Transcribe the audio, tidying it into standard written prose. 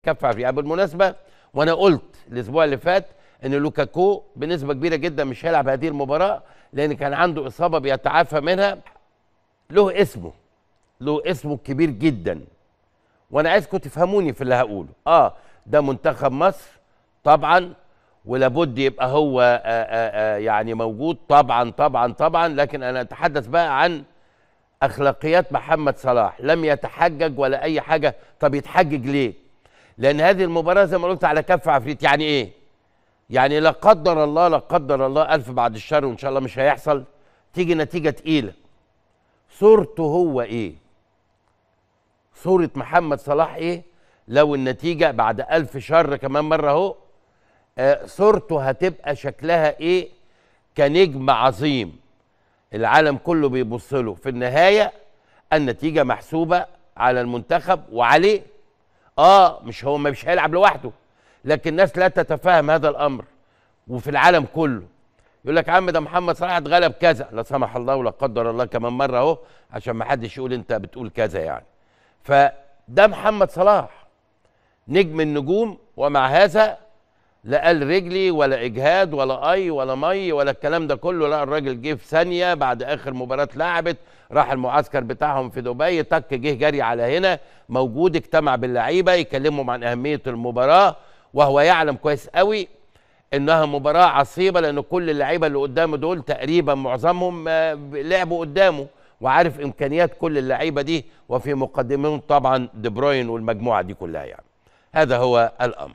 كف عفريت. يعني بالمناسبه وانا قلت الاسبوع اللي فات ان لوكاكو بنسبه كبيره جدا مش هيلعب هذه المباراه لان كان عنده اصابه بيتعافى منها. له اسمه كبير جدا، وانا عايزكم تفهموني في اللي هقوله. ده منتخب مصر طبعا، ولابد يبقى هو يعني موجود طبعا طبعا طبعا، لكن انا اتحدث بقى عن اخلاقيات محمد صلاح. لم يتحجج ولا اي حاجه. طب يتحجج ليه؟ لان هذه المباراه زي ما قلت على كف عفريت. يعني ايه؟ يعني لا قدر الله لا قدر الله، الف بعد الشر وان شاء الله مش هيحصل، تيجي نتيجه تقيله. صورته هو ايه؟ صوره محمد صلاح ايه لو النتيجه بعد الف شر كمان مره اهو؟ صورته هتبقى شكلها ايه كنجم عظيم العالم كله بيبص له. في النهايه النتيجه محسوبه على المنتخب وعليه. مش هيلعب لوحده، لكن الناس لا تتفهم هذا الامر. وفي العالم كله يقول لك يا عم ده محمد صلاح اتغلب كذا، لا سمح الله ولا قدر الله كمان مره اهو، عشان ما حدش يقول انت بتقول كذا يعني. فده محمد صلاح نجم النجوم، ومع هذا لا قال رجلي ولا اجهاد ولا ولا مي ولا الكلام ده كله. لا، الراجل جه في ثانيه بعد اخر مباراه لعبت، راح المعسكر بتاعهم في دبي، جه جري على هنا، موجود، اجتمع باللعيبه يكلمهم عن اهميه المباراه، وهو يعلم كويس قوي انها مباراه عصيبه لان كل اللعيبه اللي قدامه دول تقريبا معظمهم لعبوا قدامه، وعارف امكانيات كل اللعيبه دي، وفي مقدمهم طبعا دي بروين والمجموعه دي كلها يعني. هذا هو الامر.